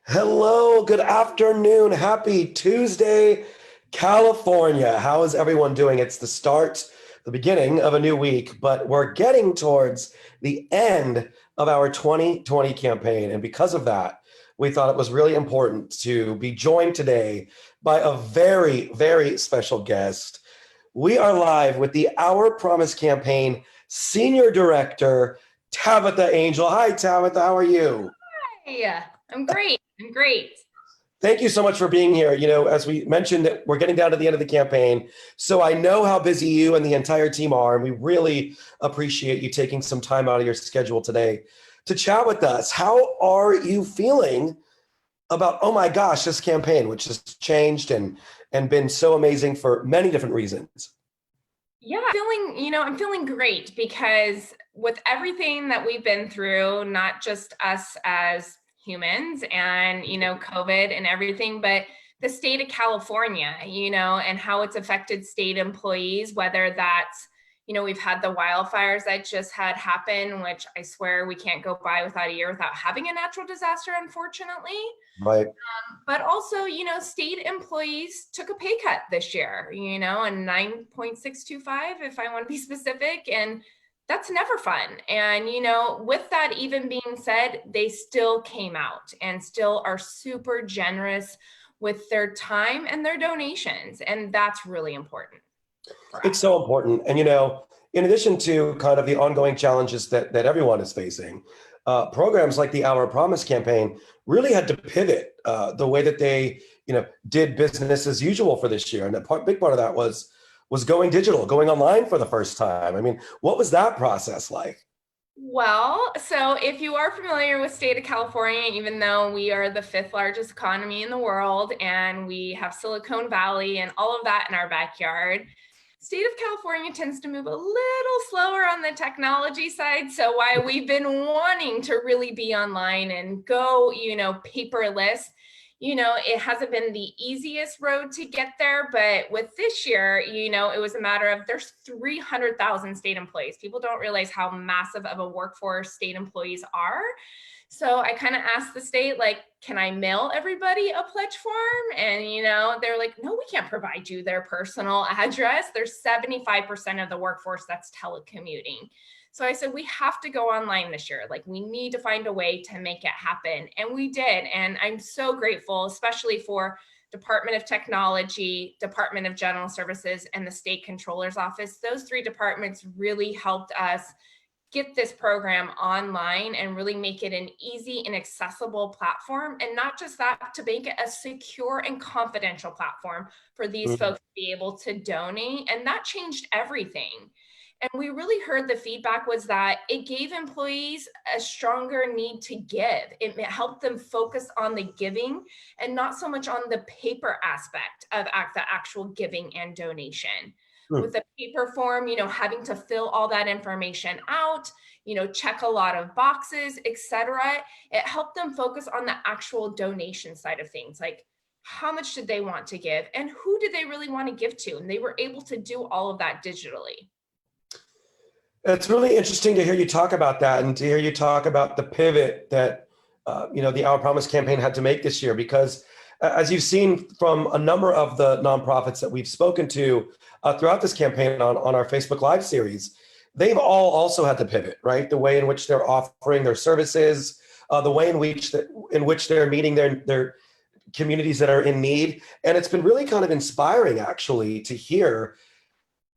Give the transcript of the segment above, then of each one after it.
Hello, good afternoon. Happy Tuesday, California. How is everyone doing? It's the beginning of a new week, but we're getting towards the end of our 2020 campaign. And because of that, we thought it was really important to be joined today by a very, very special guest. We are live with the Our Promise campaign Senior Director, Tabitha Angel. Hi, Tabitha. How are you? Hey, I'm great. I'm great. Thank you so much for being here. As we mentioned, that we're getting down to the end of the campaign. So I know how busy you and the entire team are, and we really appreciate you taking some time out of your schedule today to chat with us. How are you feeling about, oh my gosh, this campaign, which has changed and been so amazing for many different reasons? Yeah, I'm feeling great because with everything that we've been through, not just us as humans and, COVID and everything, but the state of California, and how it's affected state employees, whether that's, we've had the wildfires that just had happen, which I swear we can't go by without a year without having a natural disaster, unfortunately. Right. But also, state employees took a pay cut this year, a 9.625, if I want to be specific. And that's never fun. And, with that even being said, they still came out and still are super generous with their time and their donations. And that's really important for It's us. so important. And, in addition to kind of the ongoing challenges that everyone is facing, programs like the Our Promise campaign really had to pivot the way that they, did business as usual for this year. And big part of that was going digital, going online for the first time. I mean, what was that process like? Well, so if you are familiar with state of California, even though we are the fifth largest economy in the world and we have Silicon Valley and all of that in our backyard, state of California tends to move a little slower on the technology side. So while we've been wanting to really be online and go, paperless, it hasn't been the easiest road to get there. But with this year, it was a matter of there's 300,000 state employees. People don't realize how massive of a workforce state employees are. So I kind of asked the state, like, can I mail everybody a pledge form? And, they're like, no, we can't provide you their personal address. There's 75% of the workforce that's telecommuting. So I said, we have to go online this year. Like, we need to find a way to make it happen. And we did. And I'm so grateful, especially for Department of Technology, Department of General Services, and the State Controller's Office. Those three departments really helped us get this program online and really make it an easy and accessible platform. And not just that, to make it a secure and confidential platform for these Mhm. folks to be able to donate. And that changed everything. And we really heard the feedback was that it gave employees a stronger need to give. It helped them focus on the giving and not so much on the paper aspect of the actual giving and donation. With Hmm. the paper form, having to fill all that information out, check a lot of boxes, etc. It helped them focus on the actual donation side of things, like how much did they want to give and who did they really want to give to? And they were able to do all of that digitally. It's really interesting to hear you talk about that and to hear you talk about the pivot that the Our Promise campaign had to make this year. Because as you've seen from a number of the nonprofits that we've spoken to throughout this campaign on our Facebook Live series, they've all also had to pivot, right? The way in which they're offering their services, the way in which they're meeting their communities that are in need, and it's been really kind of inspiring actually to hear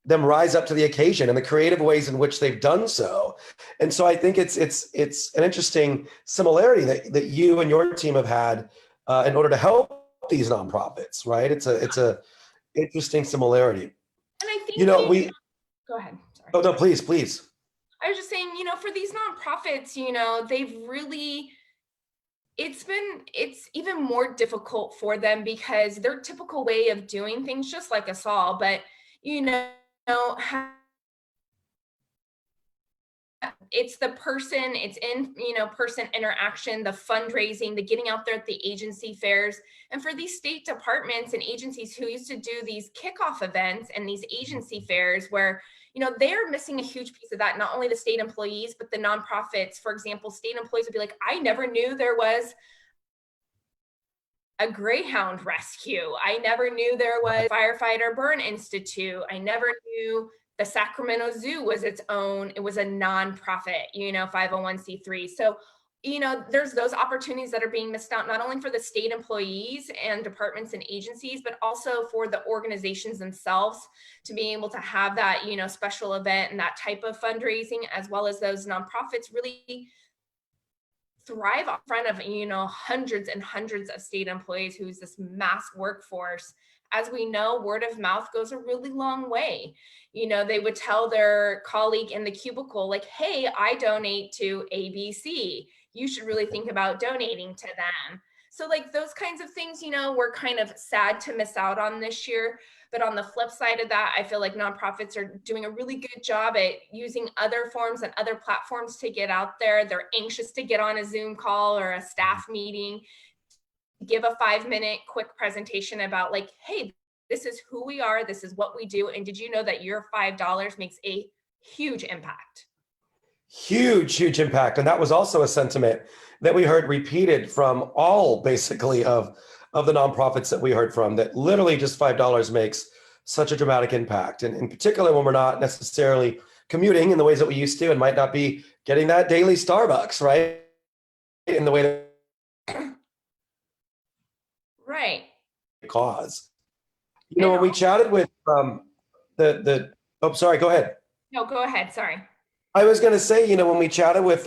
them rise up to the occasion and the creative ways in which they've done so. And so I think it's an interesting similarity that you and your team have had in order to help these nonprofits, right? It's a interesting similarity. And I You think, know, we go ahead. Sorry. oh no, please. I was just saying, for these nonprofits, they've really, it's even more difficult for them because their typical way of doing things, just like us all, but, have it's the person, it's in, person interaction, the fundraising, the getting out there at the agency fairs. And for these state departments and agencies who used to do these kickoff events and these agency fairs where, they're missing a huge piece of that, not only the state employees, but the nonprofits. For example, state employees would be like, I never knew there was a Greyhound rescue. I never knew there was Firefighter Burn Institute. I never knew the Sacramento Zoo was its own, it was a nonprofit, 501c3. So, there's those opportunities that are being missed out, not only for the state employees and departments and agencies, but also for the organizations themselves to be able to have that, special event and that type of fundraising, as well as those nonprofits really thrive in front of hundreds and hundreds of state employees who's this mass workforce. As we know, word of mouth goes a really long way. They would tell their colleague in the cubicle, like, hey, I donate to ABC, you should really think about donating to them. So like those kinds of things, we're kind of sad to miss out on this year. But on the flip side of that, I feel like nonprofits are doing a really good job at using other forms and other platforms to get out there. They're anxious to get on a Zoom call or a staff meeting, give a 5-minute quick presentation about like, hey, this is who we are, this is what we do. And did you know that your $5 makes a huge impact? Huge impact. And that was also a sentiment that we heard repeated from all basically of the nonprofits that we heard from, that literally just $5 makes such a dramatic impact. And in particular, when we're not necessarily commuting in the ways that we used to and might not be getting that daily Starbucks, right? In the way that right. Cause. When we chatted with sorry, go ahead. No, go ahead. Sorry. I was going to say, when we chatted with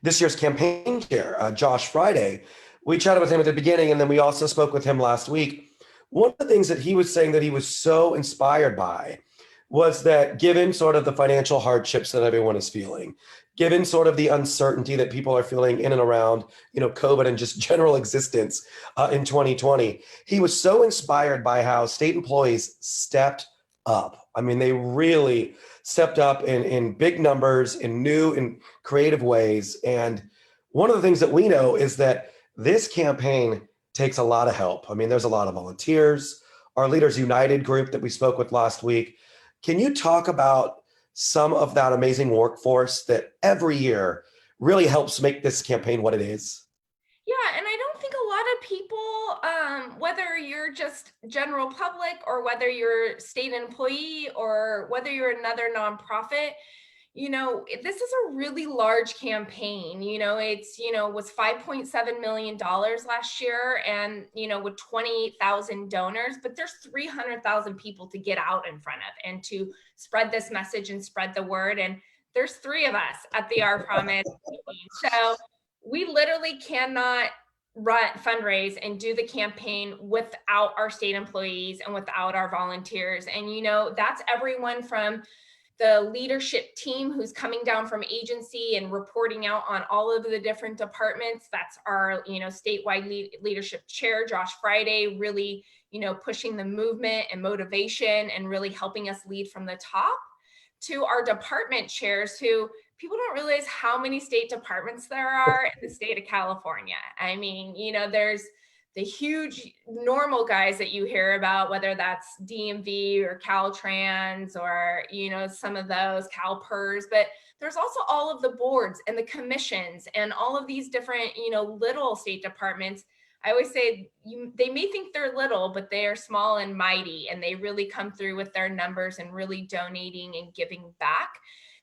this year's campaign chair, Josh Friday, we chatted with him at the beginning, and then we also spoke with him last week. One of the things that he was saying that he was so inspired by was that given sort of the financial hardships that everyone is feeling, given sort of the uncertainty that people are feeling in and around, COVID and just general existence in 2020, he was so inspired by how state employees stepped up. I mean, they really stepped up in big numbers, in new and creative ways. And one of the things that we know is that this campaign takes a lot of help. I mean, there's a lot of volunteers, our Leaders United group that we spoke with last week. Can you talk about some of that amazing workforce that every year really helps make this campaign what it is? Yeah, and I don't think a lot of people, whether you're just general public or whether you're state employee or whether you're another nonprofit, this is a really large campaign. It's, was $5.7 million last year and, with 28,000 donors, but there's 300,000 people to get out in front of and to spread this message and spread the word. And there's 3 of us at the Our Promise team. So we literally cannot fundraise and do the campaign without our state employees and without our volunteers. And, that's everyone from the leadership team who's coming down from agency and reporting out on all of the different departments. That's our, statewide leadership chair, Josh Friday, really, pushing the movement and motivation and really helping us lead from the top, to our department chairs who people don't realize how many state departments there are in the state of California. I mean, there's the huge normal guys that you hear about, whether that's DMV or Caltrans or, some of those CalPERS, but there's also all of the boards and the commissions and all of these different, little state departments. I always say they may think they're little, but they are small and mighty, and they really come through with their numbers and really donating and giving back.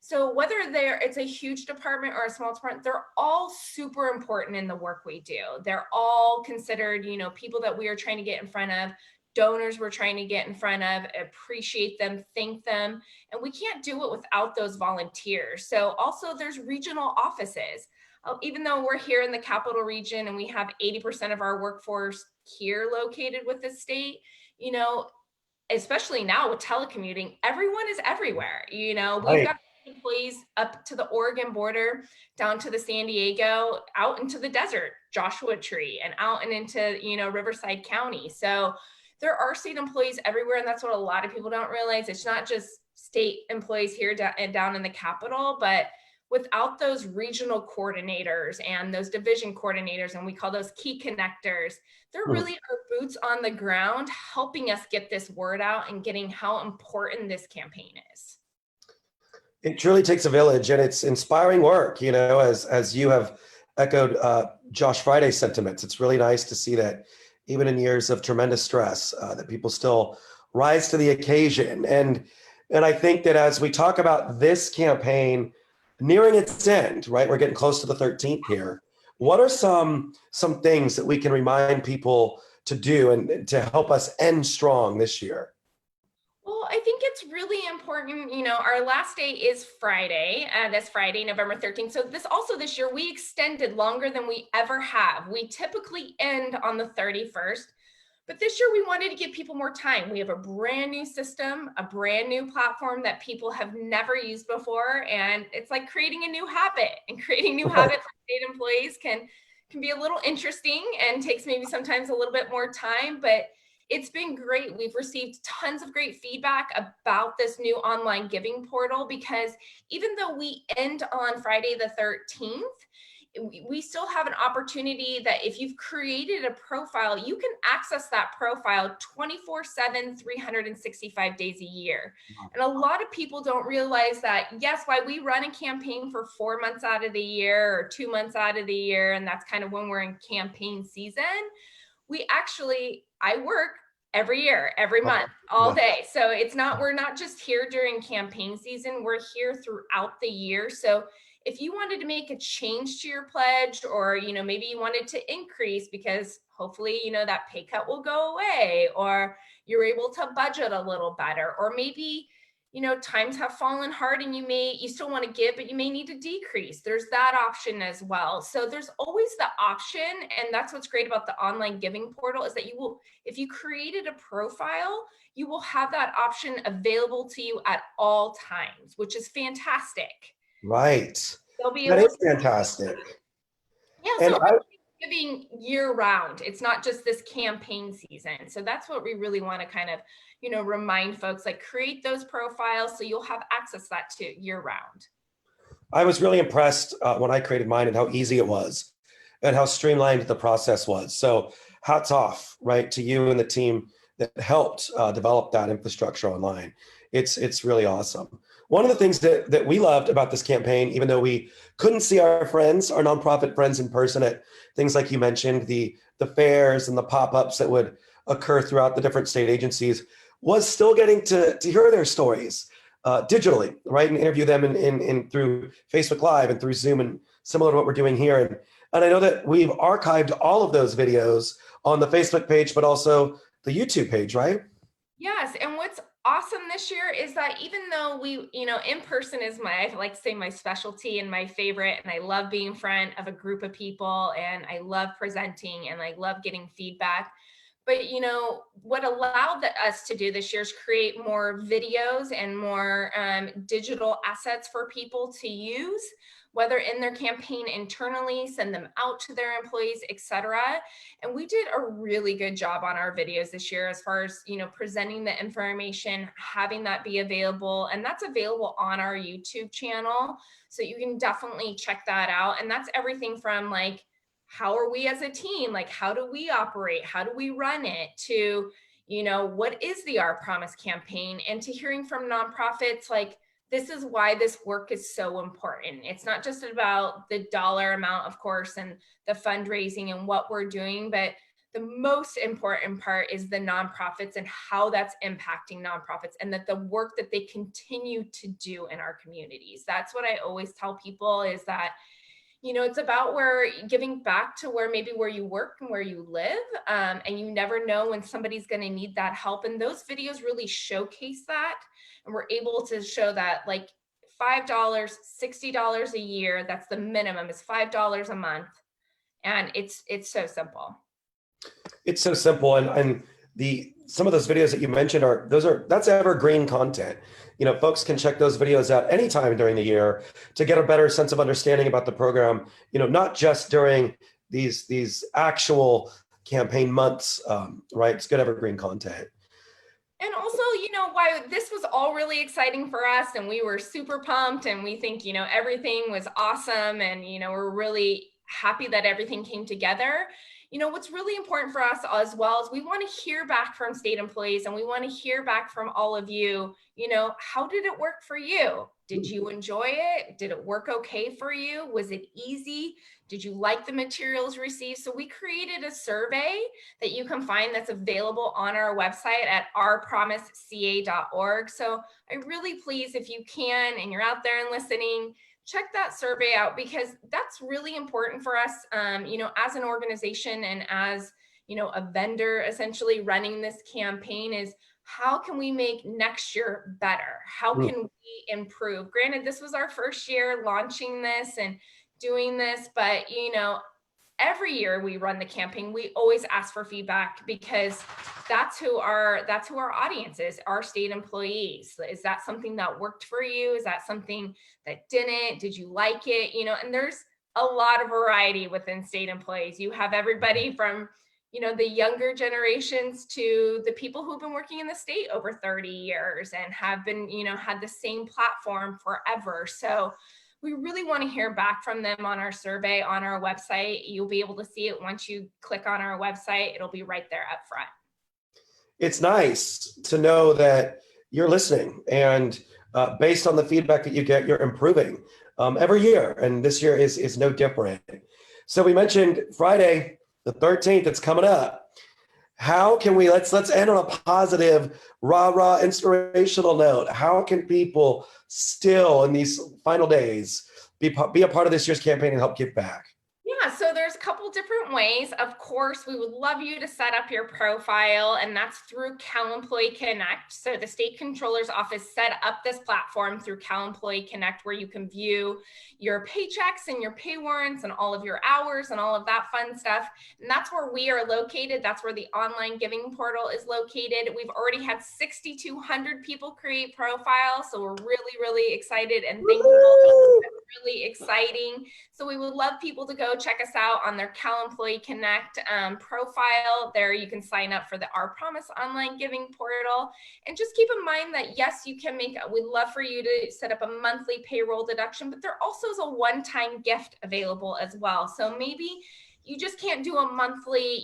So whether it's a huge department or a small department, they're all super important in the work we do. They're all considered, people that we are trying to get in front of, donors we're trying to get in front of, appreciate them, thank them. And we can't do it without those volunteers. So also there's regional offices. Even though we're here in the capital region and we have 80% of our workforce here located with the state, especially now with telecommuting, everyone is everywhere. We've got employees up to the Oregon border, down to the San Diego, out into the desert, Joshua Tree, and out and into, Riverside County. So there are state employees everywhere. And that's what a lot of people don't realize. It's not just state employees here down in the capital, but without those regional coordinators and those division coordinators, and we call those key connectors, they're really our boots on the ground, helping us get this word out and getting how important this campaign is. It truly takes a village, and it's inspiring work, as you have echoed Josh Friday's sentiments. It's really nice to see that, even in years of tremendous stress, that people still rise to the occasion. And I think that as we talk about this campaign nearing its end, right? We're getting close to the 13th here. What are some things that we can remind people to do and to help us end strong this year? Well, I think it's really important. Our last day is Friday, this Friday, November 13th. So this year, we extended longer than we ever have. We typically end on the 31st, but this year we wanted to give people more time. We have a brand new system, a brand new platform that people have never used before. And it's like creating a new habit, and creating new habits for state employees can be a little interesting and takes maybe sometimes a little bit more time, but it's been great. We've received tons of great feedback about this new online giving portal, because even though we end on Friday the 13th, we still have an opportunity that if you've created a profile, you can access that profile 24/7, 365 days a year. And a lot of people don't realize that, yes, why we run a campaign for 4 months out of the year or 2 months out of the year, and that's kind of when we're in campaign season, I work every year, every month, all day. So we're not just here during campaign season, we're here throughout the year. So if you wanted to make a change to your pledge, or, maybe you wanted to increase because hopefully, that pay cut will go away, or you're able to budget a little better, or maybe times have fallen hard and you still want to give, but you may need to decrease. There's that option as well. So there's always the option. And that's what's great about the online giving portal, is that if you created a profile, you will have that option available to you at all times, which is fantastic. Right. They'll be That able is to, fantastic. yeah, And so I, really giving year round. It's not just this campaign season. So that's what we really want to kind of, remind folks, like, create those profiles so you'll have access to that year round. I was really impressed when I created mine and how easy it was and how streamlined the process was. So hats off, right, to you and the team that helped develop that infrastructure online. It's really awesome. One of the things that we loved about this campaign, even though we couldn't see our friends, our nonprofit friends in person at things like you mentioned, the fairs and the pop-ups that would occur throughout the different state agencies, was still getting to hear their stories digitally, right? And interview them in through Facebook Live and through Zoom, and similar to what we're doing here. And I know that we've archived all of those videos on the Facebook page, but also the YouTube page, right? Yes. And what's awesome this year is that even though in person is I like to say, my specialty and my favorite, and I love being in front of a group of people, and I love presenting, and I love getting feedback. But what allowed us to do this year is create more videos and more digital assets for people to use, whether in their campaign internally, send them out to their employees, etc. And we did a really good job on our videos this year, as far as presenting the information, having that be available, and that's available on our YouTube channel. So you can definitely check that out. And that's everything from, like, how are we as a team? Like, how do we operate? How do we run it? To, what is the Our Promise campaign? And to hearing from nonprofits, like, this is why this work is so important. It's not just about the dollar amount, of course, and the fundraising and what we're doing, but the most important part is the nonprofits and how that's impacting nonprofits, and that the work that they continue to do in our communities. That's what I always tell people, is that it's about giving back to where you work and where you live. And you never know when somebody's going to need that help. And those videos really showcase that. And we're able to show that, like, $5, $60 a year, that's the minimum, is $5 a month. And it's so simple. It's so simple. And some of those videos that you mentioned that's evergreen content. Folks can check those videos out anytime during the year to get a better sense of understanding about the program, not just during these actual campaign months, right? It's good evergreen content. And also, why this was all really exciting for us, and we were super pumped, and we think, everything was awesome, and, we're really happy that everything came together. what's really important for us as well is we want to hear back from state employees, and we want to hear back from all of you. How did it work for you? Did you enjoy it? Did it work okay for you? Was it easy? Did you like the materials received? So we created a survey that you can find that's available on our website at ourpromiseca.org. So I really please, if you can, and you're out there and listening, check that survey out, because that's really important for us, as an organization and as, a vendor essentially running this campaign, is how can we make next year better? How can we improve? Granted, this was our first year launching this and doing this, but every year we run the campaign, we always ask for feedback, because that's who our audience is, our state employees. Is that something that worked for you? Is that something that didn't? Did you like it? And there's a lot of variety within state employees. You have everybody from the younger generations to the people who've been working in the state over 30 years and have been, had the same platform forever. So we really want to hear back from them on our survey on our website. You'll be able to see it once you click on our website. It'll be right there up front. It's nice to know that you're listening, and based on the feedback that you get, you're improving every year, and this year is no different. So we mentioned Friday the 13th, it's coming up. How can we, let's end on a positive, rah, inspirational note. How can people still in these final days be a part of this year's campaign and help give back? Yeah, so there's a couple different ways. Of course, we would love you to set up your profile, and that's through Cal Employee Connect. So the state controller's office set up this platform through Cal Employee Connect, where you can view your paychecks and your pay warrants and all of your hours and all of that fun stuff. And that's where we are located. That's where the online giving portal is located. We've already had 6,200 people create profiles, so we're really, really excited and thankful. That's really exciting. So we would love people to go check us out on their Cal Employee Connect profile. There you can sign up for the Our Promise online giving portal. And just keep in mind that yes, you can we'd love for you to set up a monthly payroll deduction, but there also is a one-time gift available as well. So maybe you just can't do a monthly,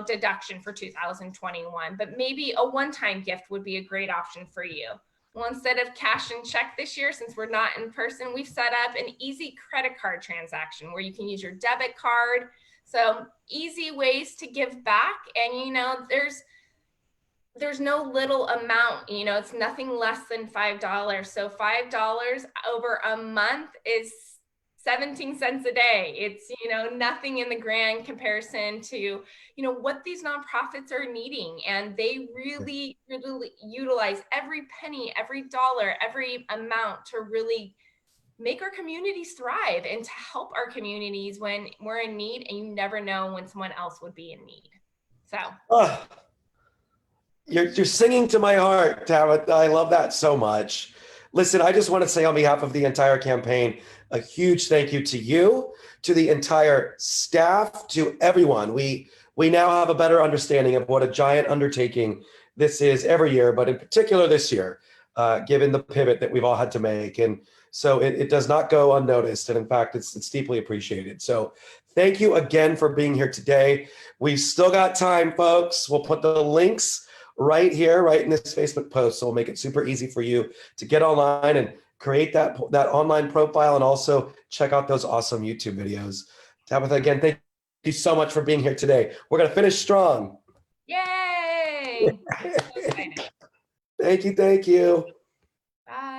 deduction for 2021, but maybe a one-time gift would be a great option for you. Well, instead of cash and check this year, since we're not in person, we've set up an easy credit card transaction where you can use your debit card. So easy ways to give back. And, there's no little amount, it's nothing less than $5. So $5 over a month is 17 cents a day. It's, nothing in the grand comparison to, what these nonprofits are needing. And they really, really utilize every penny, every dollar, every amount to really make our communities thrive and to help our communities when we're in need, and you never know when someone else would be in need. So. You're singing to my heart, Tabitha. I love that so much. Listen, I just want to say on behalf of the entire campaign, a huge thank you to you, to the entire staff, to everyone. We now have a better understanding of what a giant undertaking this is every year, but in particular this year, given the pivot that we've all had to make. And so it does not go unnoticed. And in fact, it's deeply appreciated. So thank you again for being here today. We've still got time, folks. We'll put the links right here, right in this Facebook post. So we'll make it super easy for you to get online and create that online profile, and also check out those awesome YouTube videos. Tabitha, again, thank you so much for being here today. We're going to finish strong. Yay! I'm so excited. Thank you. Bye.